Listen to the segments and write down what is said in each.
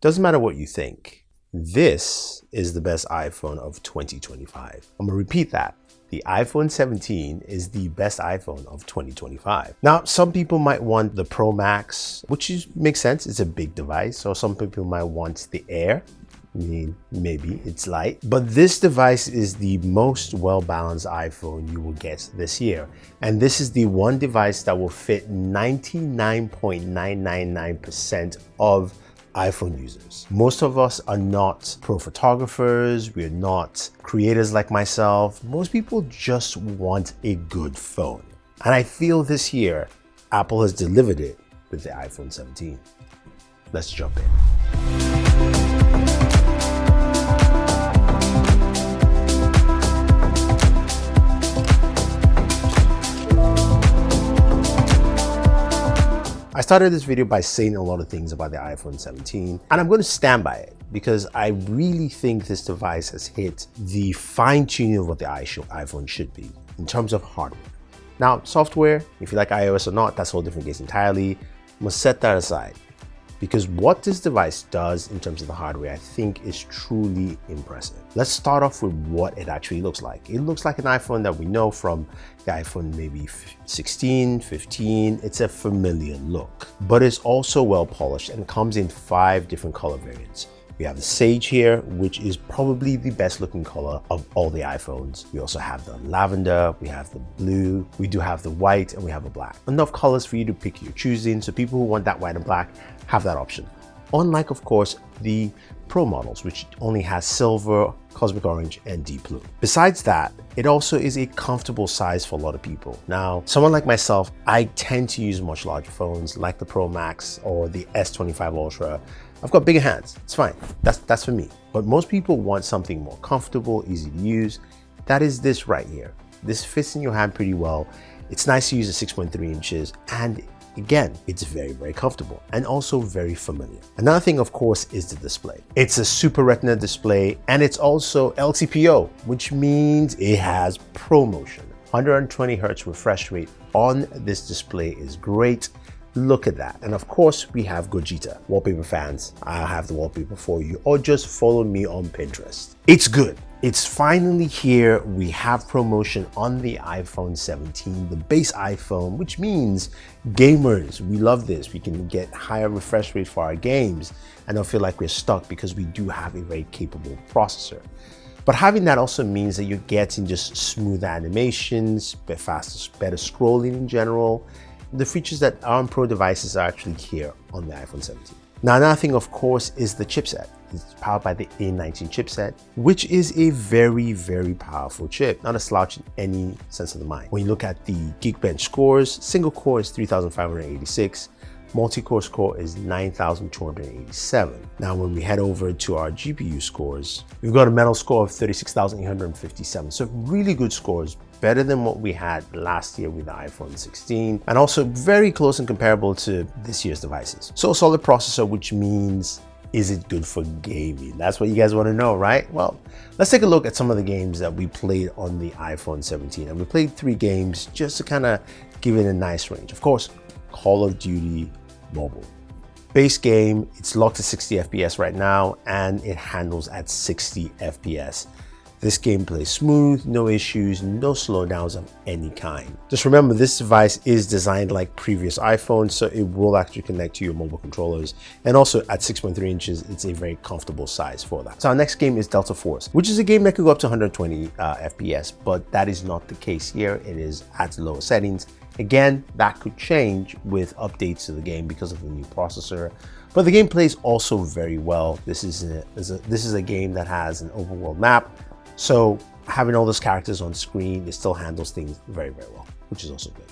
Doesn't matter what you think. This is the best iPhone of 2025. I'm gonna repeat that. The iPhone 17 is the best iPhone of 2025. Now, some people might want the Pro Max, which makes sense. It's a big device. Or some people might want the Air. I mean, maybe it's light. But this device is the most well-balanced iPhone you will get this year. And this is the one device that will fit 99.999% of iPhone users. Most of us are not pro photographers, we're not creators like myself. Most people just want a good phone. And I feel this year, Apple has delivered it with the iPhone 17. Let's jump in. I started this video by saying a lot of things about the iPhone 17, and I'm going to stand by it because I really think this device has hit the fine-tuning of what the iPhone should be in terms of hardware. Now, software, if you like iOS or not, that's a whole different case entirely. I'm going to set that aside because what this device does in terms of the hardware, I think is truly impressive. Let's start off with what it actually looks like. It looks like an iPhone that we know from the iPhone maybe 16, 15. It's a familiar look, but it's also well polished and comes in 5 different color variants. We have the sage here, which is probably the best looking color of all the iPhones. We also have the lavender, we have the blue, we do have the white, and we have the black. Enough colors for you to pick your choosing. So people who want that white and black have that option. Unlike, of course, the Pro models, which only has silver, cosmic orange, and deep blue. Besides that, it also is a comfortable size for a lot of people. Now, someone like myself, I tend to use much larger phones like the Pro Max or the S25 Ultra. I've got bigger hands, it's fine, that's for me. But most people want something more comfortable, easy to use. That is this right here. This fits in your hand pretty well. It's nice to use at 6.3 inches, and again, it's very, very comfortable and also very familiar. Another thing, of course, is the display. It's a Super Retina display, and it's also LTPO, which means it has ProMotion. 120 Hz refresh rate on this display is great. Look at that. And of course, we have Gogeta. Wallpaper fans, I'll have the wallpaper for you, or just follow me on Pinterest. It's good. It's finally here. We have ProMotion on the iPhone 17, the base iPhone, which means gamers, we love this. We can get higher refresh rate for our games and don't feel like we're stuck because we do have a very capable processor. But having that also means that you're getting just smooth animations, faster, better scrolling in general. The features that are on Pro devices are actually here on the iPhone 17. Now, another thing, of course, is the chipset. It's powered by the A19 chipset, which is a very, very powerful chip, not a slouch in any sense of the mind. When you look at the Geekbench scores, single core is 3,586, multi-core score is 9,287. Now, when we head over to our GPU scores, we've got a Metal score of 36,857. So really good scores, better than what we had last year with the iPhone 16, and also very close and comparable to this year's devices. So a solid processor, which means, is it good for gaming? That's what you guys want to know, right? Well, let's take a look at some of the games that we played on the iPhone 17. And we played 3 games just to kind of give it a nice range. Of course, Call of Duty Mobile. Base game, it's locked to 60 FPS right now, and it handles at 60 FPS. This game plays smooth, no issues, no slowdowns of any kind. Just remember, this device is designed like previous iPhones, so it will actually connect to your mobile controllers. And also at 6.3 inches, it's a very comfortable size for that. So our next game is Delta Force, which is a game that could go up to 120 FPS, but that is not the case here. It is at lower settings. Again, that could change with updates to the game because of the new processor. But the game plays also very well. This is a game that has an overworld map. So having all those characters on screen, it still handles things very, very well, which is also good.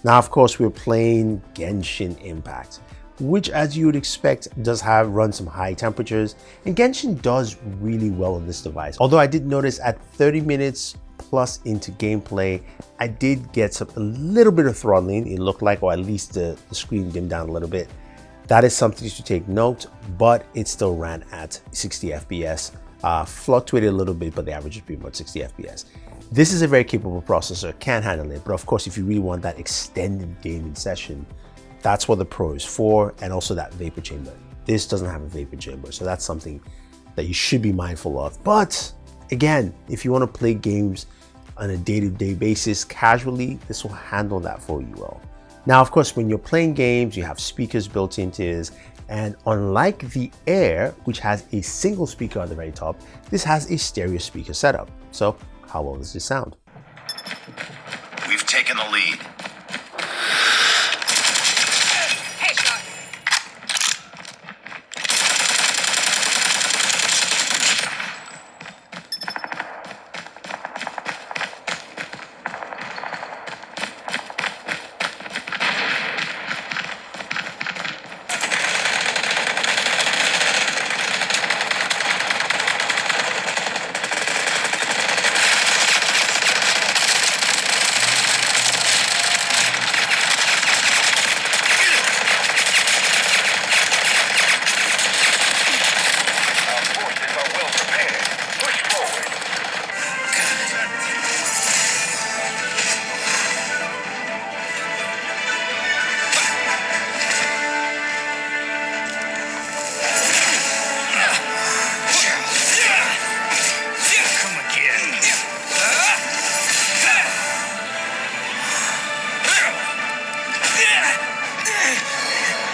Now, of course, we're playing Genshin Impact, which, as you would expect, does run some high temperatures. And Genshin does really well on this device. Although I did notice at 30 minutes plus into gameplay, I did get a little bit of throttling, it looked like, or at least the screen dimmed down a little bit. That is something to take note, but it still ran at 60 FPS. Fluctuated a little bit, but the average is pretty much 60 FPS. This is a very capable processor, can handle it, but of course, if you really want that extended gaming session, that's what the Pro is for, and also that vapor chamber. This doesn't have a vapor chamber, so that's something that you should be mindful of. But again, if you want to play games on a day-to-day basis casually, this will handle that for you well. Now, of course, when you're playing games, you have speakers built into this, and unlike the Air, which has a single speaker at the very top, this has a stereo speaker setup. So how well does this sound? We've taken the lead.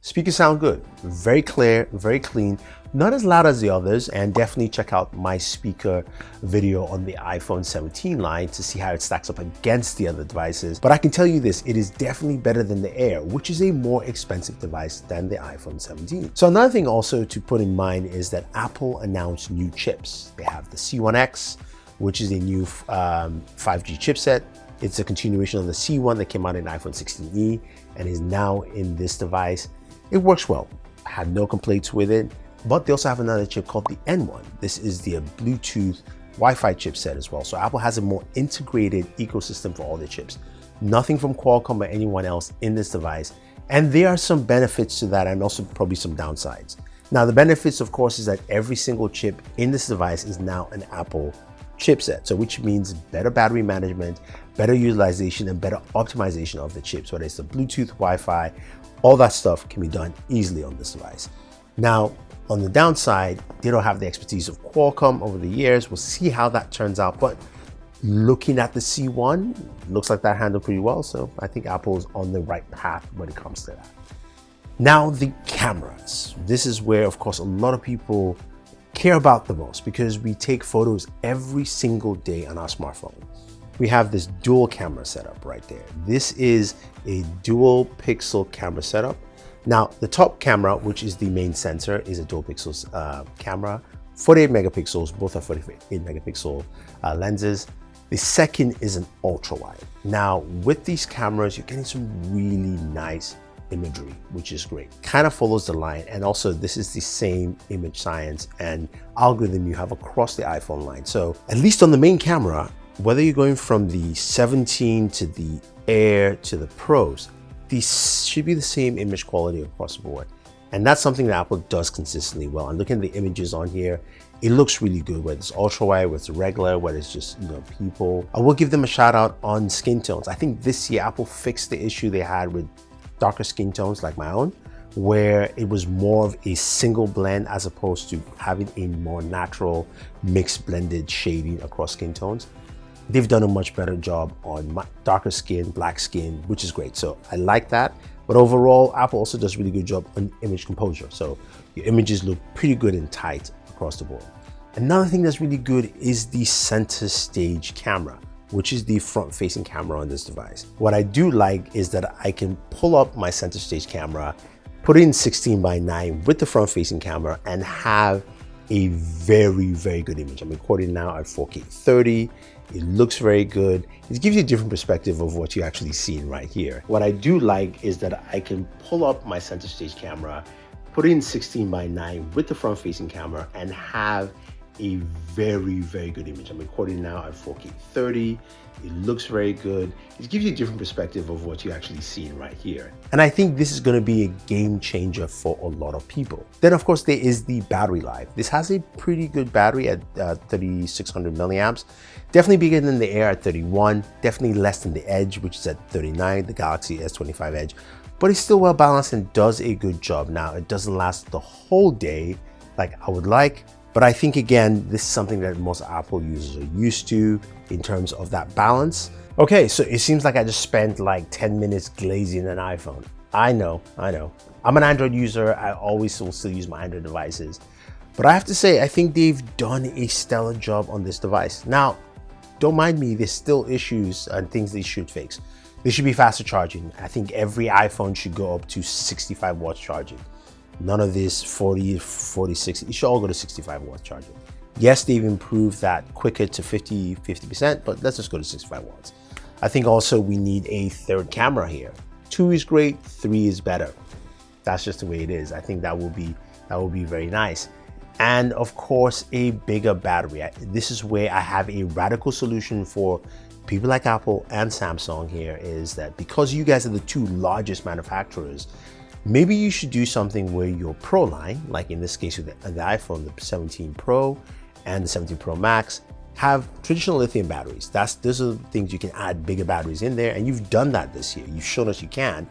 Speakers sound good, very clear, very clean, not as loud as the others, and definitely check out my speaker video on the iPhone 17 line to see how it stacks up against the other devices. But I can tell you this, it is definitely better than the Air, which is a more expensive device than the iPhone 17. So another thing also to put in mind is that Apple announced new chips. They have the C1X, which is a new 5G chipset. It's a continuation of the C1 that came out in iPhone 16e and is now in this device. It works well. I had no complaints with it, but they also have another chip called the N1. This is the Bluetooth Wi-Fi chipset as well. So Apple has a more integrated ecosystem for all the chips. Nothing from Qualcomm or anyone else in this device. And there are some benefits to that and also probably some downsides. Now, the benefits, of course, is that every single chip in this device is now an Apple chipset, so which means better battery management, better utilization, and better optimization of the chips, whether it's the Bluetooth, Wi-Fi, all that stuff can be done easily on this device. Now, on the downside, they don't have the expertise of Qualcomm over the years. We'll see how that turns out, but looking at the C1, looks like that handled pretty well, so I think Apple's on the right path when it comes to that. Now, the cameras. This is where, of course, a lot of people care about the most because we take photos every single day on our smartphone. We have this dual camera setup right there. This is a dual pixel camera setup. Now, the top camera, which is the main sensor, is a dual pixels camera, 48 megapixels, both are 48 megapixel lenses. The second is an ultra wide. Now, with these cameras, you're getting some really nice imagery, which is great. Kind of follows the line, and also this is the same image science and algorithm you have across the iPhone line. So at least on the main camera, whether you're going from the 17 to the Air to the Pros, these should be the same image quality across the board. And that's something that Apple does consistently well. And looking at the images on here, it looks really good, whether it's ultra wide, whether it's regular, whether it's just, people. I will give them a shout out on skin tones. I think this year Apple fixed the issue they had with darker skin tones like my own, where it was more of a single blend as opposed to having a more natural mixed blended shading across skin tones. They've done a much better job on darker skin, black skin, which is great. So I like that. But overall, Apple also does a really good job on image composure. So your images look pretty good and tight across the board. Another thing that's really good is the center stage camera, which is the front-facing camera on this device. What I do like is that I can pull up my center stage camera, put it in 16:9 with the front-facing camera, and have a very, very good image. I'm recording now at 4K 30. It looks very good. It gives you a different perspective of what you're actually seeing right here. What I do like is that I can pull up my center stage camera, put it in 16:9 with the front-facing camera, and have a very, very good image. I'm recording now at 4K 30. It looks very good. It gives you a different perspective of what you're actually seeing right here. And I think this is going to be a game changer for a lot of people. Then, of course, there is the battery life. This has a pretty good battery at 3,600 milliamps. Definitely bigger than the Air at 31. Definitely less than the Edge, which is at 39, the Galaxy S25 Edge. but it's still well balanced and does a good job. Now, it doesn't last the whole day like I would like, but I think again, this is something that most Apple users are used to in terms of that balance. Okay, so it seems like I just spent like 10 minutes glazing an iPhone. I know. I'm an Android user. I always will still use my Android devices. But I have to say, I think they've done a stellar job on this device. Now, don't mind me, there's still issues and things they should fix. They should be faster charging. I think every iPhone should go up to 65 watts charging. None of this 40, 60, it should all go to 65 watts charging. Yes, they've improved that quicker to 50%, but let's just go to 65 watts. I think also we need a third camera here. 2 is great, 3 is better. That's just the way it is. I think that will be very nice. And of course, a bigger battery. This is where I have a radical solution for people like Apple and Samsung here, is that because you guys are the two largest manufacturers, maybe you should do something where your Pro line, like in this case with the iPhone, the 17 Pro and the 17 Pro Max, have traditional lithium batteries. Those are the things you can add bigger batteries in there, and you've done that this year. You've shown us you can.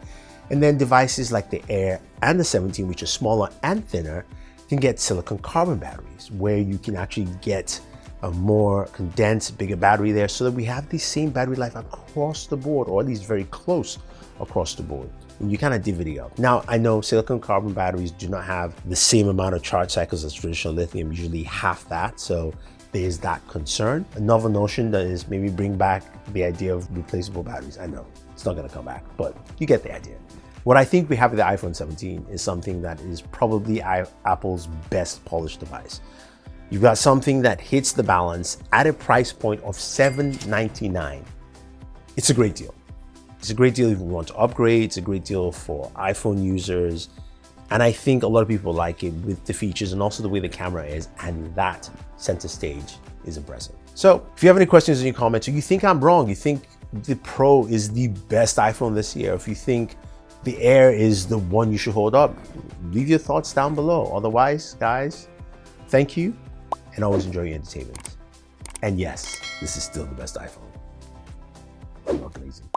And then devices like the Air and the 17, which are smaller and thinner, can get silicon carbon batteries, where you can actually get a more condensed, bigger battery there, so that we have the same battery life across the board, or at least very close across the board. And you kind of divvy up. Now, I know silicon carbon batteries do not have the same amount of charge cycles as traditional lithium, usually half that, so there's that concern. A novel notion that is maybe bring back the idea of replaceable batteries. I know it's not gonna come back, but you get the idea. What I think we have with the iPhone 17 is something that is probably Apple's best polished device. You've got something that hits the balance at a price point of $799. It's a great deal. It's a great deal if you want to upgrade. It's a great deal for iPhone users. And I think a lot of people like it with the features and also the way the camera is, and that center stage is impressive. So if you have any questions in your comments, or you think I'm wrong, you think the Pro is the best iPhone this year, if you think the Air is the one you should hold up, leave your thoughts down below. Otherwise, guys, thank you and always enjoy your entertainment. And yes, this is still the best iPhone. I'm not glazing.